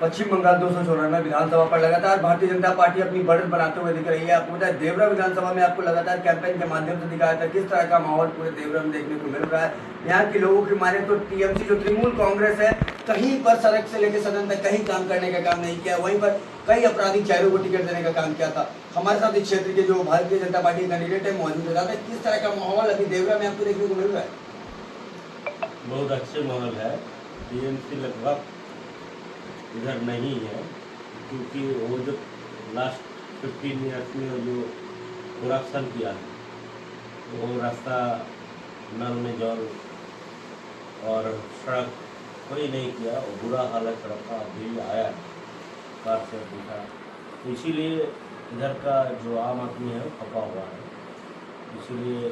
पश्चिम बंगाल 294 विधानसभा पर लगातार भारतीय जनता पार्टी अपनी बढ़त बनाते हुए दिख रही है। आपको बताया देवरा विधानसभा में आपको लगातार कैंपेन के माध्यम से दिखाया था किस तरह का माहौल पूरे देवरा में देखने को मिल रहा है। यहाँ के लोगों की माने तो टीएमसी जो तृणमूल कांग्रेस है कहीं पर सड़क से लेकर सदन तक कहीं काम करने का काम नहीं किया, वहीं पर कई आपराधिक चेहरों को टिकट देने का काम किया था। हमारे साथ इस क्षेत्र के जो भारतीय जनता पार्टी कैंडिडेट है मौजूद है। किस तरह का माहौल अभी देवरा में आपको देखने को मिल रहा है? बहुत अच्छे माहौल है। टीएमसी लगभग इधर नहीं है क्योंकि वो जो लास्ट 15 ईयर्स में जो करप्शन किया है वो रास्ता नल में जल और सड़क कोई नहीं किया और बुरा हाल है सड़क का। अभी आया कार से देखा, तो इसीलिए इधर का जो आम आदमी है खपा हुआ है, इसीलिए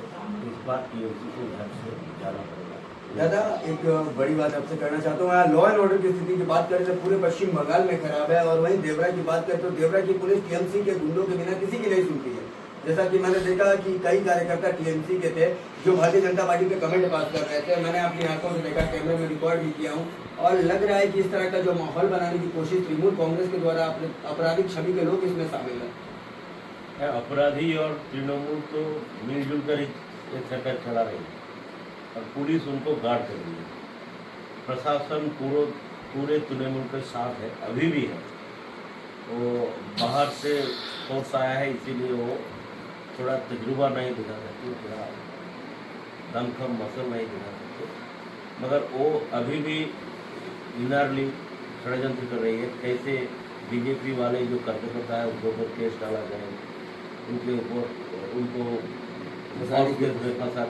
इस बार टीएमसी को इधर से जाना पड़ेगा। दादा एक बड़ी बात आपसे करना चाहता हूँ, यहाँ लॉ एंड ऑर्डर की स्थिति की बात करें तो पूरे पश्चिम बंगाल में खराब है, और वहीं देवरा की बात करें तो देवरा की पुलिस टीएमसी के गुंडों के बिना किसी की नहीं सुनती है। जैसा कि मैंने देखा कि कई कार्यकर्ता टीएमसी के थे जो भारतीय जनता पार्टी पे कमेंट पास कर रहे थे, मैंने अपनी आंखों से देखा, कैमरे में रिकॉर्ड भी किया हूँ, और लग रहा है कि इस तरह का जो माहौल बनाने की कोशिश तृणमूल कांग्रेस के द्वारा आपराधिक छवि के लोग इसमें शामिल है। अपराधी और तृणमूल तो मिलजुल कर एक सरकार चला रही है और पुलिस उनको गार्ड कर रही है। प्रशासन पूरे तृणमूल के साथ है, अभी भी है। वो बाहर से फोर्स आया है, इसीलिए वो थोड़ा तजुर्बा नहीं दिखा सकते, थोड़ा दमखम मसल नहीं दिखा सकते, मगर वो अभी भी इनरली षड्यंत्र कर रही है। कैसे बीजेपी वाले जो कार्यकर्ता है उनके ऊपर केस डाला जाए, उनके ऊपर उनको फंसा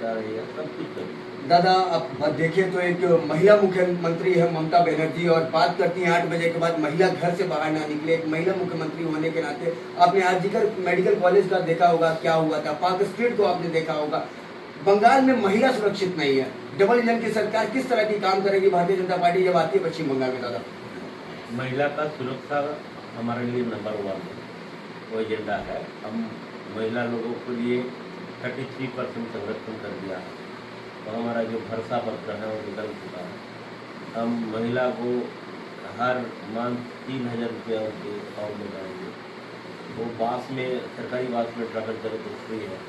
जा रही है, सब कुछ कर रही है। दादा आप देखिए तो एक महिला मुख्यमंत्री है ममता बनर्जी, और बात करती हैं 8 बजे के बाद महिला घर से बाहर ना निकले। एक महिला मुख्यमंत्री होने के नाते आपने आजकल मेडिकल कॉलेज का देखा होगा क्या हुआ था, पार्क स्ट्रीट को आपने देखा होगा। बंगाल में महिला सुरक्षित नहीं है। डबल इंजन की सरकार किस तरह की काम करेगी भारतीय जनता पार्टी जब आती है पश्चिम बंगाल में? दादा महिला का सुरक्षा हमारे लिए नंबर 1 वो एजेंडा है। हम महिला लोगों के लिए 33% संरक्षण कर दिया है, और हमारा जो भरसा पत्र है वो निकल चुका है। हम महिला को हर मंथ 3000 रुपया उनके अकाउंट में डालेंगे। वो बास में सरकारी बास में ट्रैवल करें तो फ्री है।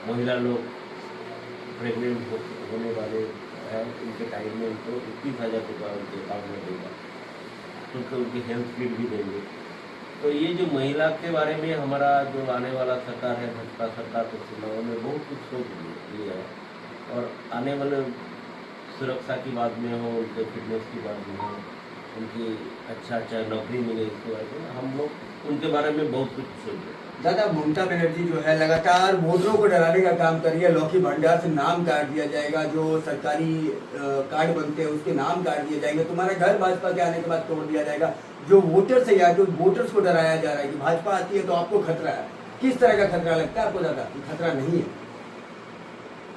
महिला लोग प्रेगनेंट होने वाले हैं, उनके टाइम में उनको 21,000 रुपया उनके अकाउंट में देगा, क्योंकि उनकी हेल्थ किट भी देंगे। तो ये जो महिला के बारे में हमारा जो आने वाला सरकार है भाजपा सरकार, तो चुनाव में बहुत कुछ सोच लिया है, और आने वाले सुरक्षा की बात में हो, उनके फिटनेस की बात में हो, उनकी अच्छा नौकरी मिले, इसके बारे में हम लोग उनके बारे में बहुत कुछ सोचें। दादा ममता बनर्जी जो है लगातार वोटरों को डराने का काम कर रही है। लौकी भंडार से नाम काट दिया जाएगा, जो सरकारी कार्ड बनते हैं उसके नाम काट दिए जाएंगे, तुम्हारा घर भाजपा के आने के बाद तोड़ दिया जाएगा। जो वोटर्स है या जो वोटर्स को डराया जा रहा है कि भाजपा आती है तो आपको खतरा है, किस तरह का खतरा लगता है आपको? दादा खतरा नहीं है।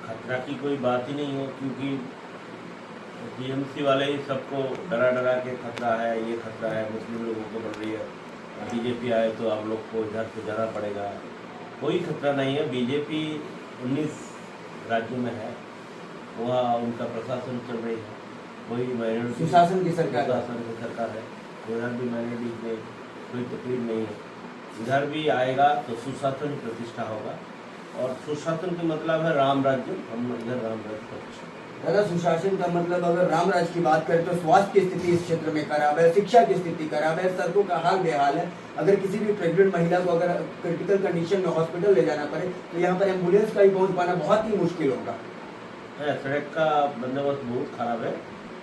खतरा की कोई बात ही नहीं हो, क्योंकि टीएमसी वाले ही सबको डरा के खतरा है, ये खतरा है, मुस्लिम लोगों को बढ़ रही है, बीजेपी आए तो आप लोग को इधर से जाना पड़ेगा। कोई खतरा नहीं है। बीजेपी 19 राज्यों में है, वहाँ उनका प्रशासन चल रही है, कोई माइनॉरिटी सुशासन की सरकार है, उधर भी माइनॉरिटी में कोई तकलीफ नहीं है। इधर भी आएगा तो सुशासन प्रतिष्ठा होगा, और सुशासन का मतलब है राम राज्य, हम इधर राम राज्य प्रतिष्ठा। दादा सुशासन का मतलब अगर राम राज की बात करें तो स्वास्थ्य की स्थिति इस क्षेत्र में खराब है, शिक्षा की स्थिति खराब है, सड़कों का हाल बेहाल है। अगर किसी भी प्रेग्नेंट महिला को अगर क्रिटिकल कंडीशन में हॉस्पिटल ले जाना पड़े तो यहाँ पर एम्बुलेंस का ही पहुँच पाना बहुत ही मुश्किल होगा। सड़क का बंदोबस्त बहुत खराब है।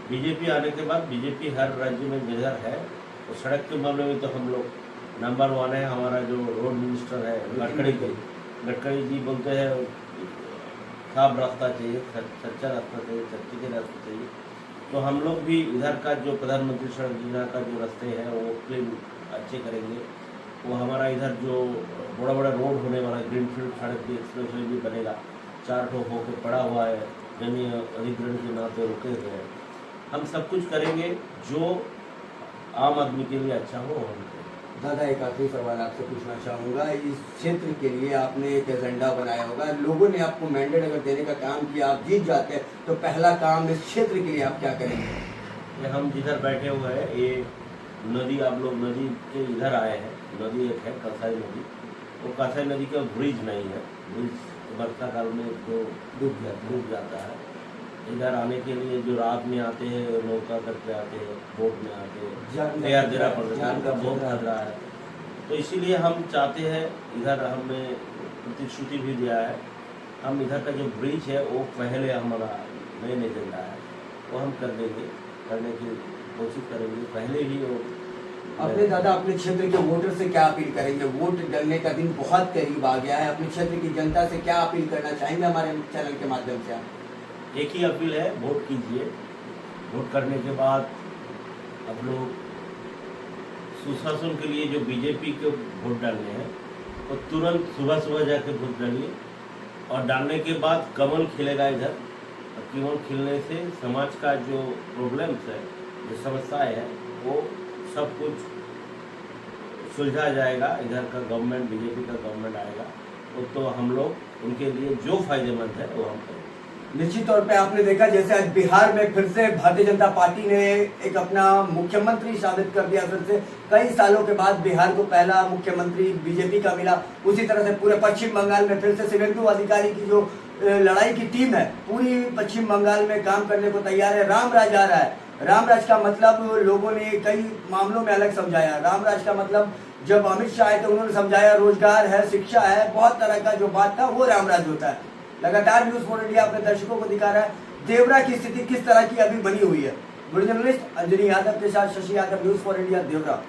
बीजेपी आने के बाद बीजेपी हर राज्य में जिधर है, तो सड़क के मामले में तो हम लोग नंबर 1 है। हमारा जो रोड मिनिस्टर है गडकरी जी बोलते हैं साफ रास्ता चाहिए, सच्चा रास्ता चाहिए, सच्चे के रास्ते चाहिए। तो हम लोग भी इधर का जो प्रधानमंत्री सड़क योजना का जो रास्ते हैं वो क्लीन अच्छे करेंगे। वो हमारा इधर जो बड़ा रोड होने वाला ग्रीनफील्ड सड़क की एक्सप्रेसवे भी बनेगा, 4 ठो होकर पड़ा हुआ है, जमीन अधिग्रहण के नाते रुके हुए हैं। हम सब कुछ करेंगे जो आम आदमी के लिए अच्छा हो, हम करेंगे। दादा एक आखिरी सवाल आपसे पूछना चाहूँगा, इस क्षेत्र के लिए आपने एक एजेंडा बनाया होगा, लोगों ने आपको मैंडेट अगर देने का काम किया, आप जीत जाते हैं तो पहला काम इस क्षेत्र के लिए आप क्या करेंगे? हम जिधर बैठे हुए हैं ये नदी, आप लोग नदी के इधर आए हैं, नदी एक है कसाई नदी, वो कसाई नदी का ब्रिज नहीं है, ब्रिज वर्षा काल में तो डूब जाता है। इधर आने के लिए जो रात में आते हैं नौका करके आते हैं, बोट में आते हैं, तैयार देना पड़ता है, उनका बहुत खतरा है। तो इसीलिए हम चाहते हैं, इधर हमने प्रतिश्रुति भी दिया है, हम इधर का जो ब्रिज है वो पहले हमारा मेन एजेंडा है, वो हम कर देंगे, करने की कोशिश करेंगे पहले ही। वो अपने दादा अपने क्षेत्र के वोटर से क्या अपील करेंगे? वोट डलने का दिन बहुत करीब आ गया है, अपने क्षेत्र की जनता से क्या अपील करना चाहेंगे हमारे चैनल के माध्यम से आप? एक ही अपील है, वोट कीजिए। वोट करने के बाद आप लोग सुशासन के लिए जो बीजेपी के वोट डालने हैं वो तुरंत सुबह सुबह जाके वोट डालिए, और डालने के बाद कमल खिलेगा इधर, और कमल खिलने से समाज का जो प्रॉब्लम्स है, जो समस्याएं है, वो सब कुछ सुलझा जाएगा। इधर का गवर्नमेंट, बीजेपी का गवर्नमेंट आएगा, वो तो हम लोग उनके लिए जो फायदेमंद है वो हम करेंगे। निश्चित तौर पे आपने देखा जैसे आज बिहार में फिर से भारतीय जनता पार्टी ने एक अपना मुख्यमंत्री साबित कर दिया, फिर से कई सालों के बाद बिहार को पहला मुख्यमंत्री बीजेपी का मिला। उसी तरह से पूरे पश्चिम बंगाल में फिर से शुभेंदु अधिकारी की जो लड़ाई की टीम है पूरी पश्चिम बंगाल में काम करने को तैयार है। रामराज आ रहा है। रामराज का मतलब लोगों ने कई मामलों में अलग समझाया। रामराज का मतलब जब अमित शाह आए थे उन्होंने समझाया रोजगार है, शिक्षा है, बहुत तरह का जो बात था वो रामराज होता है। लगातार न्यूज़ फॉर इंडिया अपने दर्शकों को दिखा रहा है देवरा की स्थिति किस तरह की अभी बनी हुई है। वीडियो जर्नलिस्ट अंजनी यादव के साथ Shashi Yadav, news for India, Devara.